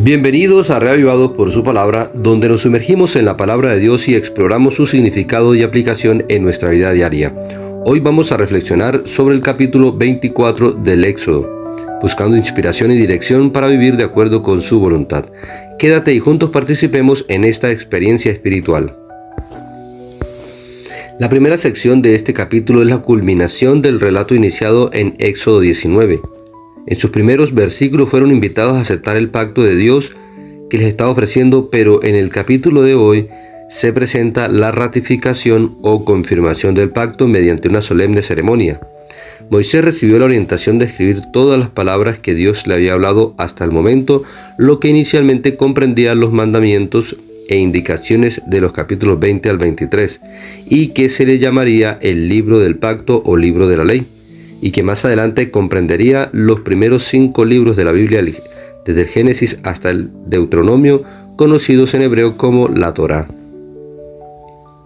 Bienvenidos a Reavivados por su palabra, donde nos sumergimos en la palabra de Dios y exploramos su significado y aplicación en nuestra vida diaria. Hoy vamos a reflexionar sobre el capítulo 24 del Éxodo, buscando inspiración y dirección para vivir de acuerdo con su voluntad. Quédate y juntos participemos en esta experiencia espiritual. La primera sección de este capítulo es la culminación del relato iniciado en Éxodo 19. En sus primeros versículos fueron invitados a aceptar el pacto de Dios que les estaba ofreciendo, pero en el capítulo de hoy se presenta la ratificación o confirmación del pacto mediante una solemne ceremonia. Moisés recibió la orientación de escribir todas las palabras que Dios le había hablado hasta el momento, lo que inicialmente comprendía los mandamientos e indicaciones de los capítulos 20 al 23, y que se le llamaría el libro del pacto o libro de la ley, y que más adelante comprendería los primeros 5 libros de la Biblia, desde el Génesis hasta el Deuteronomio, conocidos en hebreo como la Torá.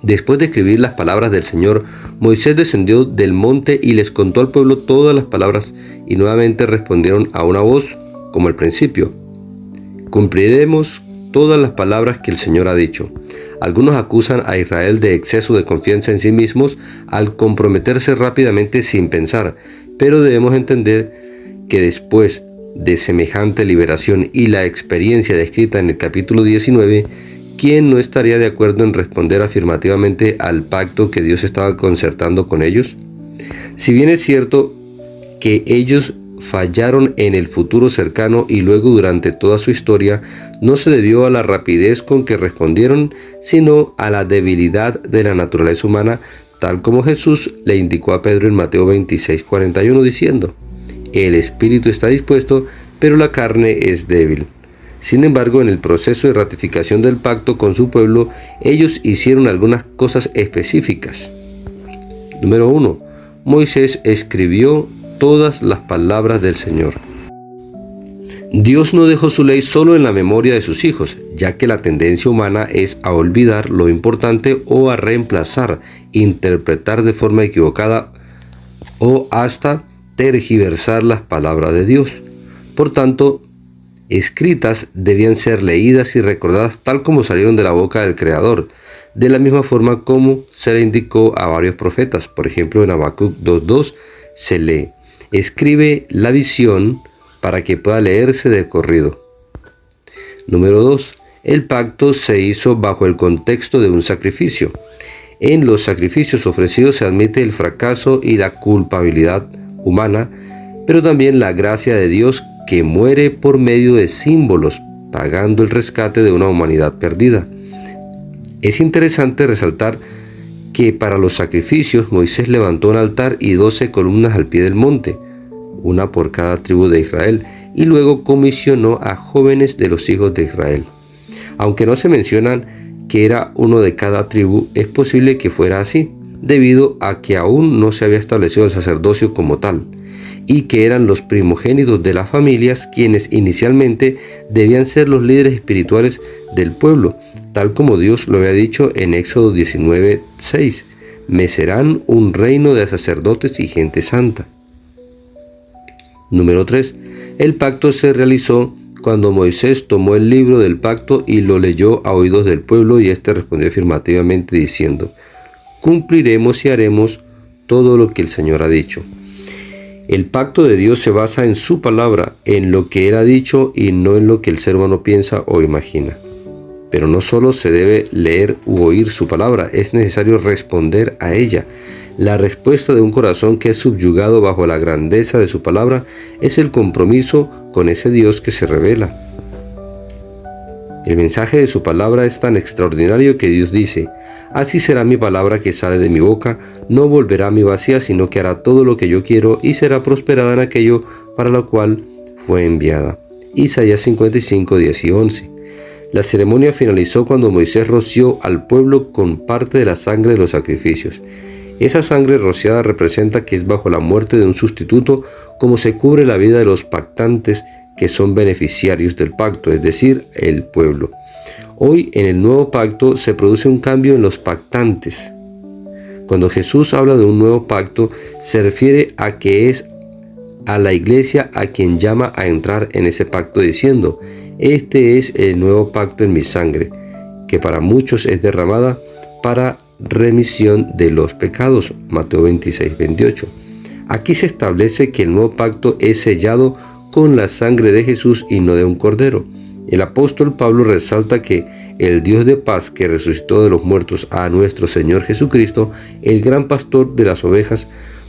Después de escribir las palabras del Señor, Moisés descendió del monte y les contó al pueblo todas las palabras, y nuevamente respondieron a una voz, como al principio: cumpliremos todas las palabras que el Señor ha dicho. Algunos acusan a Israel de exceso de confianza en sí mismos al comprometerse rápidamente sin pensar, pero debemos entender que después de semejante liberación y la experiencia descrita en el capítulo 19, ¿quién no estaría de acuerdo en responder afirmativamente al pacto que Dios estaba concertando con ellos? Si bien es cierto que ellos fallaron en el futuro cercano y luego durante toda su historia, no se debió a la rapidez con que respondieron, sino a la debilidad de la naturaleza humana, tal como Jesús le indicó a Pedro en Mateo 26:41, diciendo: el espíritu está dispuesto, pero la carne es débil. Sin embargo, en el proceso de ratificación del pacto con su pueblo, ellos hicieron algunas cosas específicas. Número 1. Moisés escribió todas las palabras del Señor. Dios no dejó su ley solo en la memoria de sus hijos, ya que la tendencia humana es a olvidar lo importante o a reemplazar, interpretar de forma equivocada o hasta tergiversar las palabras de Dios. Por tanto, escritas debían ser leídas y recordadas tal como salieron de la boca del Creador, de la misma forma como se le indicó a varios profetas. Por ejemplo, en Habacuc 2:2 se lee: escribe la visión para que pueda leerse de corrido. Número 2. El pacto se hizo bajo el contexto de un sacrificio. En los sacrificios ofrecidos se admite el fracaso y la culpabilidad humana, pero también la gracia de Dios que muere por medio de símbolos, pagando el rescate de una humanidad perdida. Es interesante resaltar que para los sacrificios Moisés levantó un altar y 12 columnas al pie del monte, una por cada tribu de Israel, y luego comisionó a jóvenes de los hijos de Israel. Aunque no se mencionan que era uno de cada tribu, es posible que fuera así, debido a que aún no se había establecido el sacerdocio como tal, y que eran los primogénitos de las familias quienes inicialmente debían ser los líderes espirituales del pueblo, tal como Dios lo había dicho en Éxodo 19:6, me serán un reino de sacerdotes y gente santa. Número 3. El pacto se realizó cuando Moisés tomó el libro del pacto y lo leyó a oídos del pueblo, y éste respondió afirmativamente diciendo: cumpliremos y haremos todo lo que el Señor ha dicho. El pacto de Dios se basa en su palabra, en lo que Él ha dicho y no en lo que el ser humano piensa o imagina. Pero no solo se debe leer u oír su palabra, es necesario responder a ella. La respuesta de un corazón que es subyugado bajo la grandeza de su palabra es el compromiso con ese Dios que se revela. El mensaje de su palabra es tan extraordinario que Dios dice: así será mi palabra que sale de mi boca, no volverá a mí vacía, sino que hará todo lo que yo quiero y será prosperada en aquello para lo cual fue enviada. Isaías 55, 10 y 11. La ceremonia finalizó cuando Moisés roció al pueblo con parte de la sangre de los sacrificios. Esa sangre rociada representa que es bajo la muerte de un sustituto como se cubre la vida de los pactantes que son beneficiarios del pacto, es decir, el pueblo. Hoy en el nuevo pacto se produce un cambio en los pactantes. Cuando Jesús habla de un nuevo pacto, se refiere a que es a la iglesia a quien llama a entrar en ese pacto diciendo: Este es el nuevo pacto en mi sangre, que para muchos es derramada para remisión de los pecados. Mateo 26:28. Aquí se establece que el nuevo pacto es sellado con la sangre de Jesús y no de un cordero. El apóstol Pablo resalta que el Dios de paz que resucitó de los muertos a nuestro Señor Jesucristo, el gran pastor de las ovejas,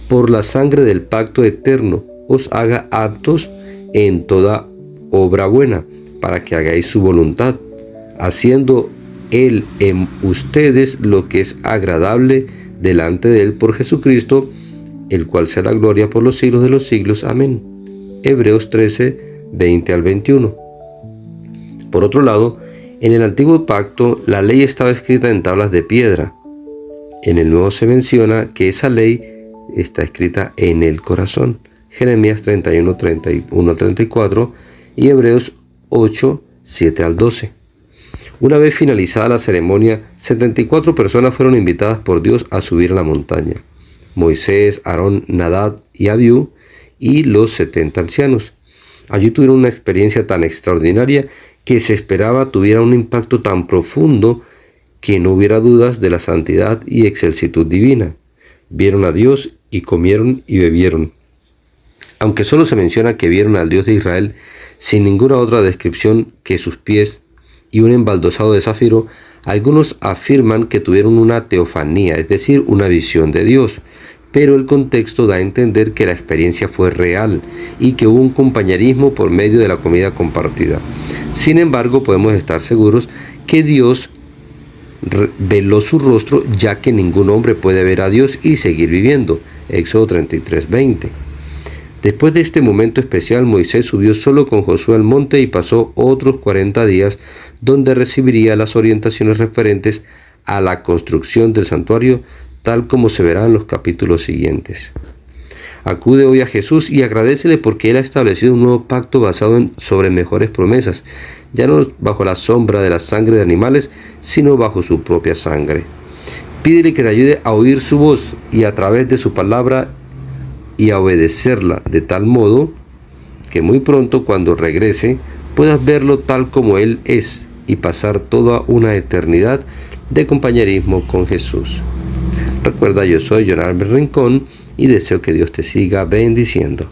por la sangre del pacto eterno, os haga aptos en toda obra buena, para que hagáis su voluntad, haciendo Él en ustedes lo que es agradable delante de Él por Jesucristo, el cual sea la gloria por los siglos de los siglos. Amén. Hebreos 13, 20 al 21. Por otro lado, en el antiguo pacto la ley estaba escrita en tablas de piedra. En el nuevo se menciona que esa ley está escrita en el corazón. Jeremías 31, 31 al 34 y Hebreos 8, 7 al 12. Una vez finalizada la ceremonia, 74 personas fueron invitadas por Dios a subir a la montaña. Moisés, Aarón, Nadab y Abiú y los 70 ancianos. Allí tuvieron una experiencia tan extraordinaria que se esperaba tuviera un impacto tan profundo que no hubiera dudas de la santidad y excelsitud divina. Vieron a Dios y comieron y bebieron. Aunque solo se menciona que vieron al Dios de Israel, sin ninguna otra descripción que sus pies y un embaldosado de zafiro, algunos afirman que tuvieron una teofanía, es decir, una visión de Dios, pero el contexto da a entender que la experiencia fue real y que hubo un compañerismo por medio de la comida compartida. Sin embargo, podemos estar seguros que Dios veló su rostro, ya que ningún hombre puede ver a Dios y seguir viviendo. Éxodo 33:20. Después de este momento especial, Moisés subió solo con Josué al monte y pasó otros 40 días donde recibiría las orientaciones referentes a la construcción del santuario, tal como se verá en los capítulos siguientes. Acude hoy a Jesús y agradécele porque Él ha establecido un nuevo pacto basado sobre mejores promesas, ya no bajo la sombra de la sangre de animales, sino bajo su propia sangre. Pídele que te ayude a oír su voz y a través de su palabra y a obedecerla de tal modo que muy pronto, cuando regrese, puedas verlo tal como Él es y pasar toda una eternidad de compañerismo con Jesús. Recuerda, yo soy Jonathan Rincón y deseo que Dios te siga bendiciendo.